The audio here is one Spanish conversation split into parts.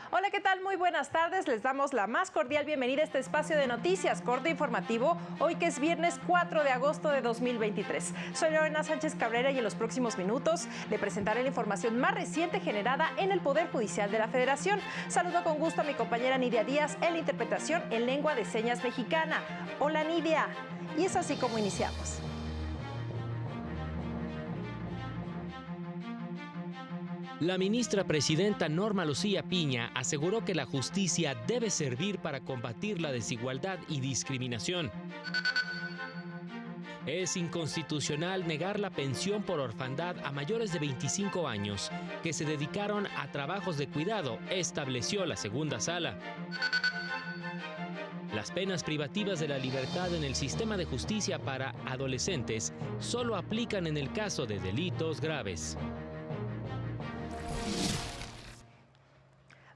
Hola, ¿qué tal? Muy buenas tardes. Les damos la más cordial bienvenida a este espacio de noticias, corto informativo, hoy que es viernes 4 de agosto de 2023. Soy Lorena Sánchez Cabrera y en los próximos minutos le presentaré la información más reciente generada en el Poder Judicial de la Federación. Saludo con gusto a mi compañera Nidia Díaz en la interpretación en lengua de señas mexicana. Hola, Nidia. Y es así como iniciamos. La ministra presidenta Norma Lucía Piña aseguró que la justicia debe servir para combatir la desigualdad y discriminación. Es inconstitucional negar la pensión por orfandad a mayores de 25 años que se dedicaron a trabajos de cuidado, estableció la segunda sala. Las penas privativas de la libertad en el sistema de justicia para adolescentes solo aplican en el caso de delitos graves.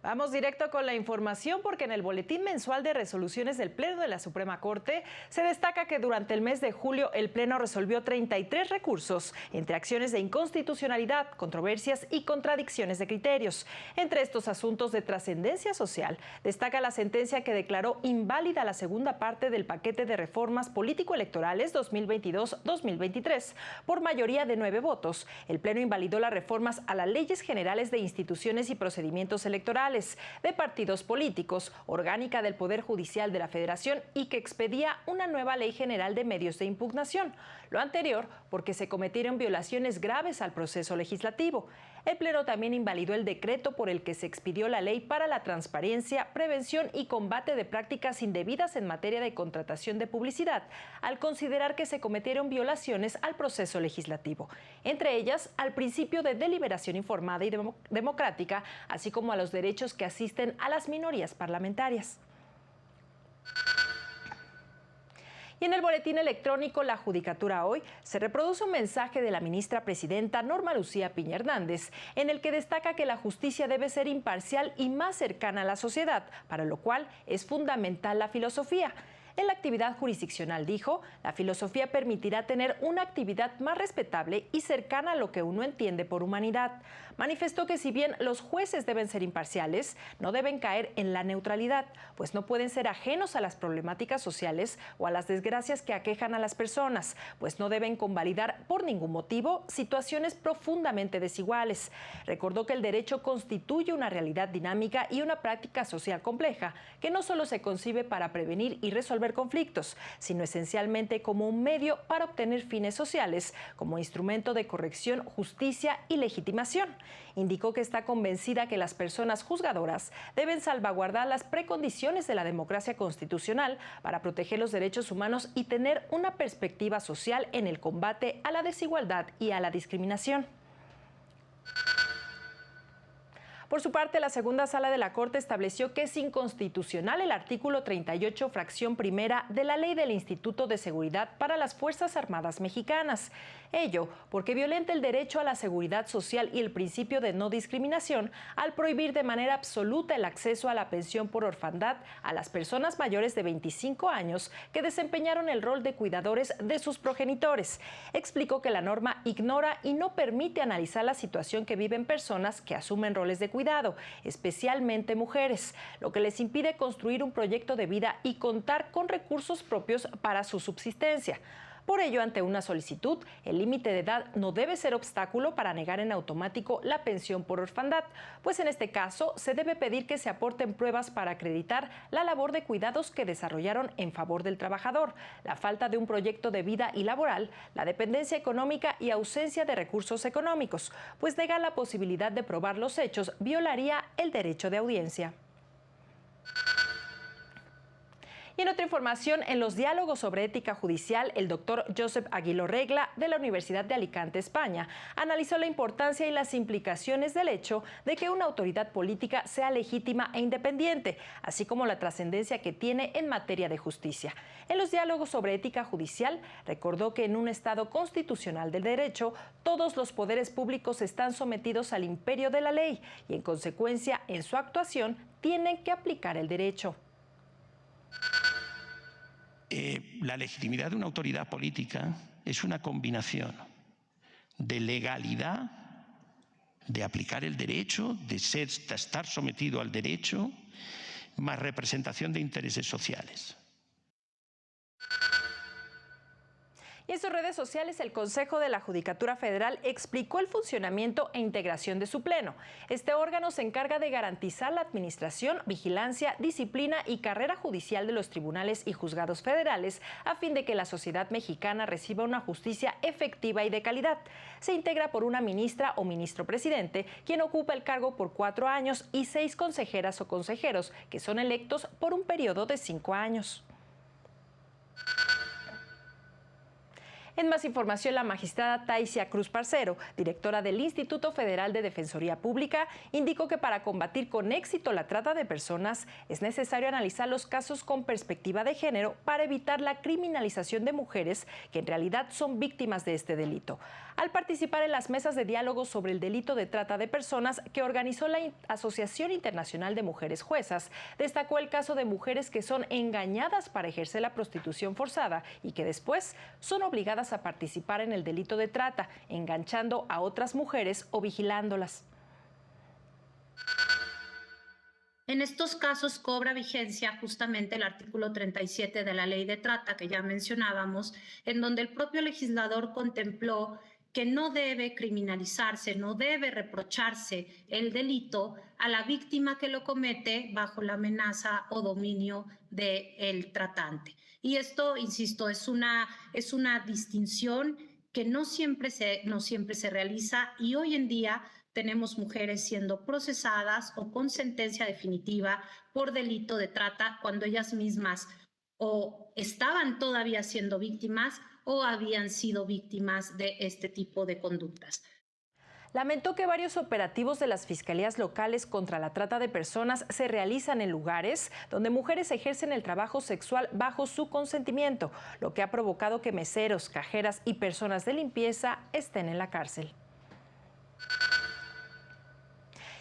Vamos directo con la información porque en el Boletín Mensual de Resoluciones del Pleno de la Suprema Corte se destaca que durante el mes de julio el Pleno resolvió 33 recursos entre acciones de inconstitucionalidad, controversias y contradicciones de criterios. Entre estos asuntos de trascendencia social destaca la sentencia que declaró inválida la segunda parte del paquete de reformas político-electorales 2022-2023. Por mayoría de 9 votos, el Pleno invalidó las reformas a las leyes generales de instituciones y procedimientos electorales, de partidos políticos, orgánica del Poder Judicial de la Federación y que expedía una nueva ley general de medios de impugnación. Lo anterior porque se cometieron violaciones graves al proceso legislativo. El Pleno también invalidó el decreto por el que se expidió la Ley para la Transparencia, Prevención y Combate de Prácticas Indebidas en materia de contratación de publicidad, al considerar que se cometieron violaciones al proceso legislativo, entre ellas al principio de deliberación informada y democrática, así como a los derechos que asisten a las minorías parlamentarias. Y en el boletín electrónico La Judicatura Hoy se reproduce un mensaje de la ministra presidenta Norma Lucía Piña Hernández, en el que destaca que la justicia debe ser imparcial y más cercana a la sociedad, para lo cual es fundamental la filosofía. En la actividad jurisdiccional, dijo, la filosofía permitirá tener una actividad más respetable y cercana a lo que uno entiende por humanidad. Manifestó que si bien los jueces deben ser imparciales, no deben caer en la neutralidad, pues no pueden ser ajenos a las problemáticas sociales o a las desgracias que aquejan a las personas, pues no deben convalidar por ningún motivo situaciones profundamente desiguales. Recordó que el derecho constituye una realidad dinámica y una práctica social compleja, que no solo se concibe para prevenir y resolver conflictos, sino esencialmente como un medio para obtener fines sociales, como instrumento de corrección, justicia y legitimación. Indicó que está convencida que las personas juzgadoras deben salvaguardar las precondiciones de la democracia constitucional para proteger los derechos humanos y tener una perspectiva social en el combate a la desigualdad y a la discriminación. Por su parte, la segunda sala de la Corte estableció que es inconstitucional el artículo 38, fracción primera de la Ley del Instituto de Seguridad para las Fuerzas Armadas Mexicanas. Ello porque violenta el derecho a la seguridad social y el principio de no discriminación al prohibir de manera absoluta el acceso a la pensión por orfandad a las personas mayores de 25 años que desempeñaron el rol de cuidadores de sus progenitores. Explicó que la norma ignora y no permite analizar la situación que viven personas que asumen roles de cuidado, especialmente mujeres, lo que les impide construir un proyecto de vida y contar con recursos propios para su subsistencia. Por ello, ante una solicitud, el límite de edad no debe ser obstáculo para negar en automático la pensión por orfandad, pues en este caso se debe pedir que se aporten pruebas para acreditar la labor de cuidados que desarrollaron en favor del trabajador, la falta de un proyecto de vida y laboral, la dependencia económica y ausencia de recursos económicos, pues negar la posibilidad de probar los hechos violaría el derecho de audiencia. Y en otra información, en los diálogos sobre ética judicial, el doctor Josep Aguiló Regla, de la Universidad de Alicante, España, analizó la importancia y las implicaciones del hecho de que una autoridad política sea legítima e independiente, así como la trascendencia que tiene en materia de justicia. En los diálogos sobre ética judicial, recordó que en un Estado constitucional del derecho, todos los poderes públicos están sometidos al imperio de la ley y, en consecuencia, en su actuación, tienen que aplicar el derecho. La legitimidad de una autoridad política es una combinación de legalidad, de aplicar el derecho, de estar sometido al derecho, más representación de intereses sociales. Y en sus redes sociales, el Consejo de la Judicatura Federal explicó el funcionamiento e integración de su pleno. Este órgano se encarga de garantizar la administración, vigilancia, disciplina y carrera judicial de los tribunales y juzgados federales a fin de que la sociedad mexicana reciba una justicia efectiva y de calidad. Se integra por una ministra o ministro presidente, quien ocupa el cargo por 4 años, y 6 consejeras o consejeros, que son electos por un periodo de 5 años. En más información, la magistrada Taisia Cruz Parcero, directora del Instituto Federal de Defensoría Pública, indicó que para combatir con éxito la trata de personas es necesario analizar los casos con perspectiva de género para evitar la criminalización de mujeres que en realidad son víctimas de este delito. Al participar en las mesas de diálogo sobre el delito de trata de personas que organizó la Asociación Internacional de Mujeres Juezas, destacó el caso de mujeres que son engañadas para ejercer la prostitución forzada y que después son obligadas a participar en el delito de trata, enganchando a otras mujeres o vigilándolas. En estos casos cobra vigencia justamente el artículo 37 de la Ley de Trata que ya mencionábamos, en donde el propio legislador contempló que no debe criminalizarse, no debe reprocharse el delito a la víctima que lo comete bajo la amenaza o dominio del tratante. Y esto, insisto, es una distinción que no siempre se realiza, y hoy en día tenemos mujeres siendo procesadas o con sentencia definitiva por delito de trata cuando ellas mismas o estaban todavía siendo víctimas o habían sido víctimas de este tipo de conductas. Lamentó que varios operativos de las fiscalías locales contra la trata de personas se realizan en lugares donde mujeres ejercen el trabajo sexual bajo su consentimiento, lo que ha provocado que meseros, cajeras y personas de limpieza estén en la cárcel.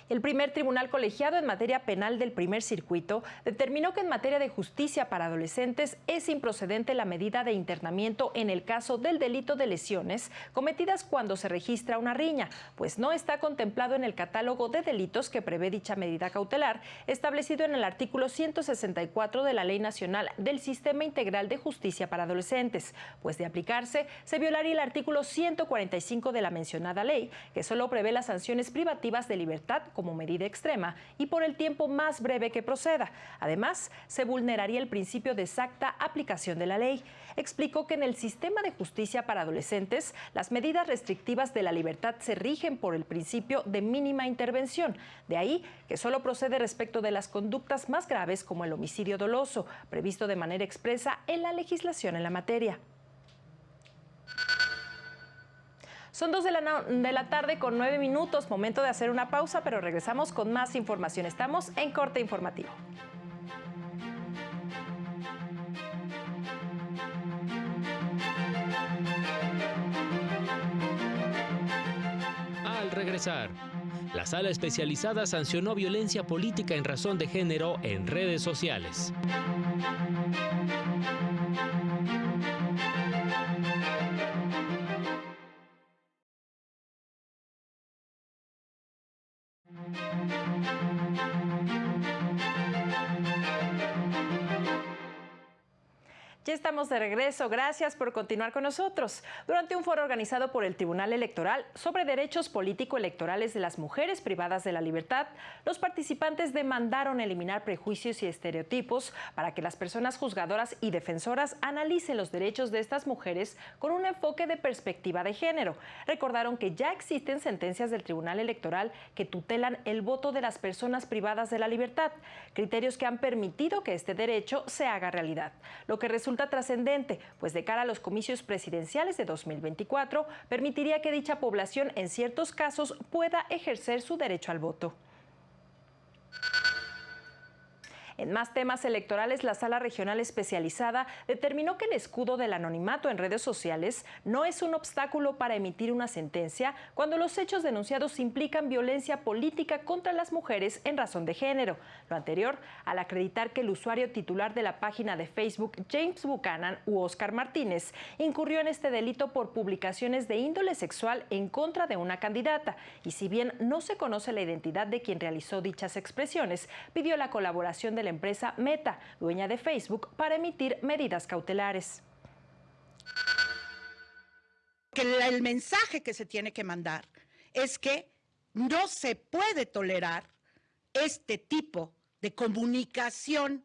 El primer tribunal colegiado en materia penal del primer circuito determinó que en materia de justicia para adolescentes es improcedente la medida de internamiento en el caso del delito de lesiones cometidas cuando se registra una riña, pues no está contemplado en el catálogo de delitos que prevé dicha medida cautelar, establecido en el artículo 164 de la Ley Nacional del Sistema Integral de Justicia para Adolescentes, pues de aplicarse se violaría el artículo 145 de la mencionada ley, que solo prevé las sanciones privativas de libertad como medida extrema y por el tiempo más breve que proceda. Además, se vulneraría el principio de exacta aplicación de la ley. Explicó que en el sistema de justicia para adolescentes, las medidas restrictivas de la libertad se rigen por el principio de mínima intervención. De ahí que solo procede respecto de las conductas más graves como el homicidio doloso, previsto de manera expresa en la legislación en la materia. Son 2 de la tarde con 9 minutos, momento de hacer una pausa, pero regresamos con más información. Estamos en Corte Informativo. Al regresar, la sala especializada sancionó violencia política en razón de género en redes sociales. Ya estamos de regreso. Gracias por continuar con nosotros. Durante un foro organizado por el Tribunal Electoral sobre derechos político-electorales de las mujeres privadas de la libertad, los participantes demandaron eliminar prejuicios y estereotipos para que las personas juzgadoras y defensoras analicen los derechos de estas mujeres con un enfoque de perspectiva de género. Recordaron que ya existen sentencias del Tribunal Electoral que tutelan el voto de las personas privadas de la libertad, criterios que han permitido que este derecho se haga realidad, lo que resulta trascendente, pues de cara a los comicios presidenciales de 2024 permitiría que dicha población en ciertos casos pueda ejercer su derecho al voto. En más temas electorales, la Sala Regional Especializada determinó que el escudo del anonimato en redes sociales no es un obstáculo para emitir una sentencia cuando los hechos denunciados implican violencia política contra las mujeres en razón de género. Lo anterior, al acreditar que el usuario titular de la página de Facebook, James Buchanan u Oscar Martínez, incurrió en este delito por publicaciones de índole sexual en contra de una candidata. Y si bien no se conoce la identidad de quien realizó dichas expresiones, pidió la colaboración de la empresa Meta, dueña de Facebook, para emitir medidas cautelares. El mensaje que se tiene que mandar es que no se puede tolerar este tipo de comunicación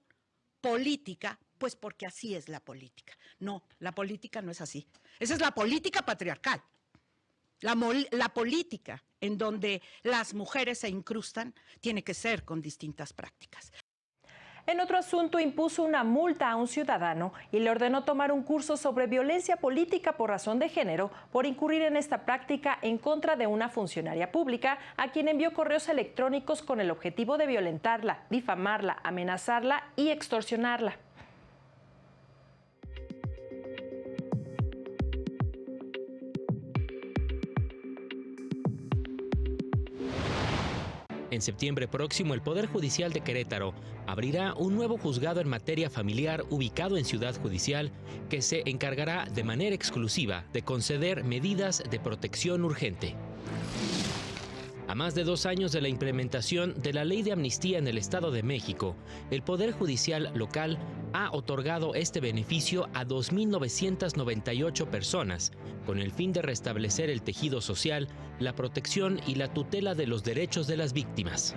política, pues porque así es la política. No, la política no es así. Esa es la política patriarcal. La política en donde las mujeres se incrustan tiene que ser con distintas prácticas. En otro asunto, impuso una multa a un ciudadano y le ordenó tomar un curso sobre violencia política por razón de género por incurrir en esta práctica en contra de una funcionaria pública a quien envió correos electrónicos con el objetivo de violentarla, difamarla, amenazarla y extorsionarla. En septiembre próximo, el Poder Judicial de Querétaro abrirá un nuevo juzgado en materia familiar ubicado en Ciudad Judicial que se encargará de manera exclusiva de conceder medidas de protección urgente. A más de 2 años de la implementación de la Ley de Amnistía en el Estado de México, el Poder Judicial local ha otorgado este beneficio a 2.998 personas, con el fin de restablecer el tejido social, la protección y la tutela de los derechos de las víctimas.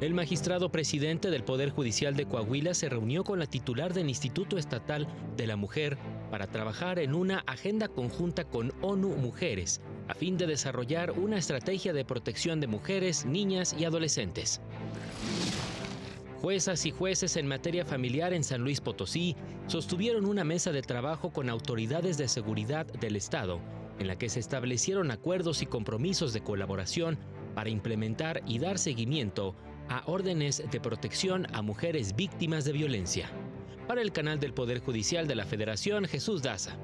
El magistrado presidente del Poder Judicial de Coahuila se reunió con la titular del Instituto Estatal de la Mujer para trabajar en una agenda conjunta con ONU Mujeres, a fin de desarrollar una estrategia de protección de mujeres, niñas y adolescentes. Juezas y jueces en materia familiar en San Luis Potosí sostuvieron una mesa de trabajo con autoridades de seguridad del Estado, en la que se establecieron acuerdos y compromisos de colaboración para implementar y dar seguimiento a órdenes de protección a mujeres víctimas de violencia. Para el canal del Poder Judicial de la Federación, Jesús Daza.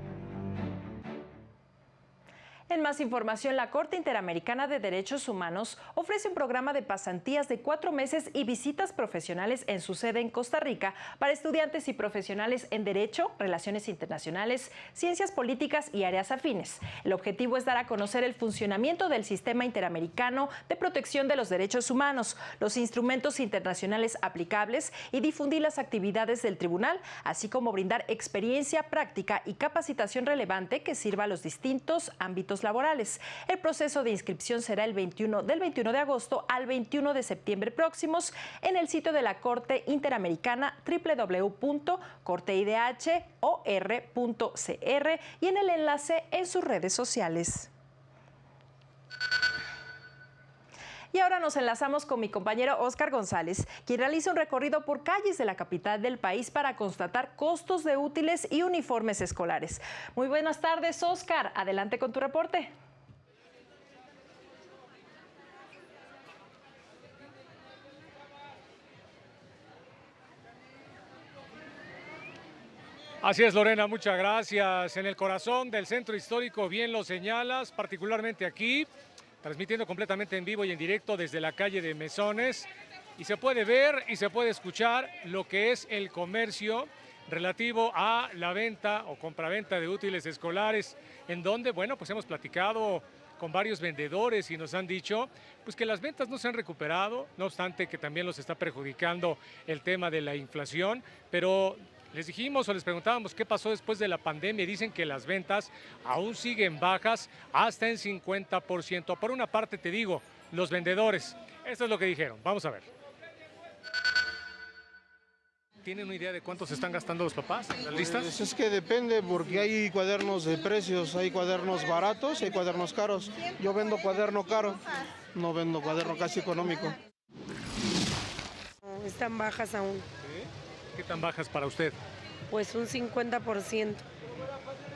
En más información, la Corte Interamericana de Derechos Humanos ofrece un programa de pasantías de 4 meses y visitas profesionales en su sede en Costa Rica para estudiantes y profesionales en Derecho, Relaciones Internacionales, Ciencias Políticas y áreas afines. El objetivo es dar a conocer el funcionamiento del Sistema Interamericano de Protección de los Derechos Humanos, los instrumentos internacionales aplicables y difundir las actividades del tribunal, así como brindar experiencia, práctica y capacitación relevante que sirva a los distintos ámbitos laborales. El proceso de inscripción será del 21 de agosto al 21 de septiembre próximos en el sitio de la Corte Interamericana www.corteidhor.cr y en el enlace en sus redes sociales. Y ahora nos enlazamos con mi compañero Óscar González, quien realiza un recorrido por calles de la capital del país para constatar costos de útiles y uniformes escolares. Muy buenas tardes, Óscar. Adelante con tu reporte. Así es, Lorena, muchas gracias. En el corazón del centro histórico, bien lo señalas, particularmente aquí, transmitiendo completamente en vivo y en directo desde la calle de Mesones, y se puede ver y se puede escuchar lo que es el comercio relativo a la venta o compraventa de útiles escolares, en donde, bueno, pues hemos platicado con varios vendedores y nos han dicho pues que las ventas no se han recuperado, no obstante que también los está perjudicando el tema de la inflación, pero les dijimos o les preguntábamos qué pasó después de la pandemia y dicen que las ventas aún siguen bajas hasta en 50%. Por una parte te digo, los vendedores, esto es lo que dijeron, vamos a ver. ¿Tienen una idea de cuánto se están gastando los papás en las listas? Pues es que depende porque hay cuadernos de precios, hay cuadernos baratos y hay cuadernos caros. Yo vendo cuaderno caro, no vendo cuaderno casi económico. Están bajas aún. ¿Qué tan bajas para usted? Pues un 50%.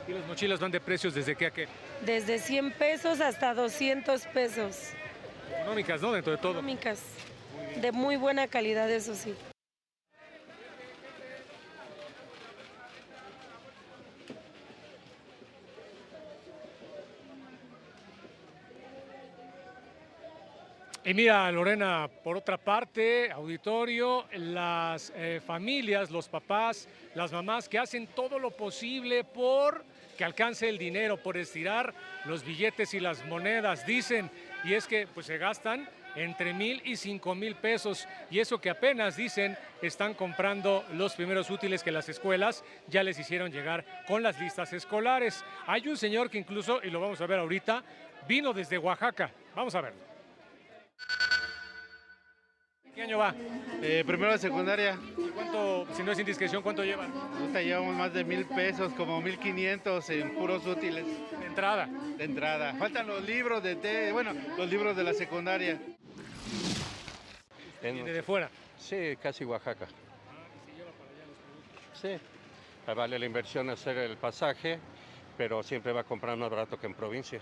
¿Y las mochilas van de precios desde qué a qué? Desde 100 pesos hasta 200 pesos. Económicas, ¿no? Dentro de todo. Económicas. Muy De muy buena calidad, eso sí. Y mira, Lorena, por otra parte, auditorio, las familias, los papás, las mamás que hacen todo lo posible por que alcance el dinero, por estirar los billetes y las monedas, dicen, y es que pues se gastan entre 1,000 y 5,000 pesos, y eso que apenas, dicen, están comprando los primeros útiles que las escuelas ya les hicieron llegar con las listas escolares. Hay un señor que incluso, y lo vamos a ver ahorita, vino desde Oaxaca. Vamos a verlo. ¿Qué año va? Primero de secundaria. ¿Y cuánto, si no es indiscreción, cuánto llevan? Ahorita llevamos más de 1,000 pesos, como 1,500 en puros útiles. De entrada. De entrada. Faltan los libros los libros de la secundaria. ¿Viene de fuera? Sí, casi Oaxaca. ¿Y se lleva para allá los productos? Sí, vale la inversión hacer el pasaje, pero siempre va a comprar más barato que en provincia.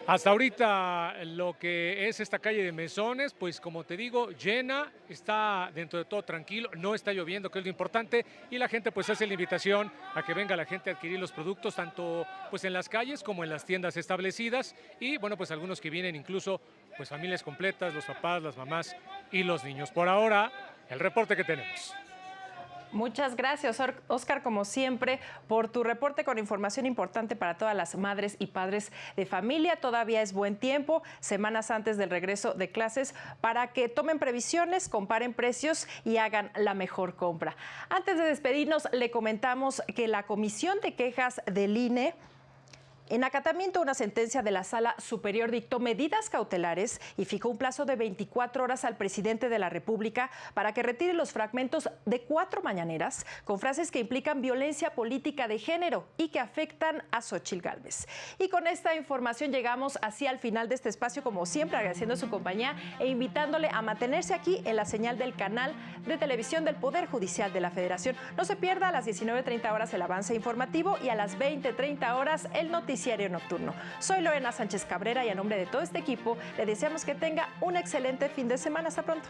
Hasta ahorita lo que es esta calle de Mesones, pues como te digo, llena, está dentro de todo tranquilo, no está lloviendo, que es lo importante, y la gente pues hace la invitación a que venga la gente a adquirir los productos, tanto pues en las calles como en las tiendas establecidas, y bueno, pues algunos que vienen incluso pues familias completas, los papás, las mamás y los niños. Por ahora, el reporte que tenemos. Muchas gracias, Oscar, como siempre, por tu reporte con información importante para todas las madres y padres de familia. Todavía es buen tiempo, semanas antes del regreso de clases, para que tomen previsiones, comparen precios y hagan la mejor compra. Antes de despedirnos, le comentamos que la Comisión de Quejas del INE, en acatamiento a una sentencia de la Sala Superior, dictó medidas cautelares y fijó un plazo de 24 horas al presidente de la República para que retire los fragmentos de 4 mañaneras con frases que implican violencia política de género y que afectan a Xóchitl Gálvez. Y con esta información llegamos así al final de este espacio, como siempre, agradeciendo su compañía e invitándole a mantenerse aquí en la señal del canal de televisión del Poder Judicial de la Federación. No se pierda a las 19:30 horas el avance informativo y a las 20:30 horas el noticiario nocturno. Soy Lorena Sánchez Cabrera y a nombre de todo este equipo le deseamos que tenga un excelente fin de semana. Hasta pronto.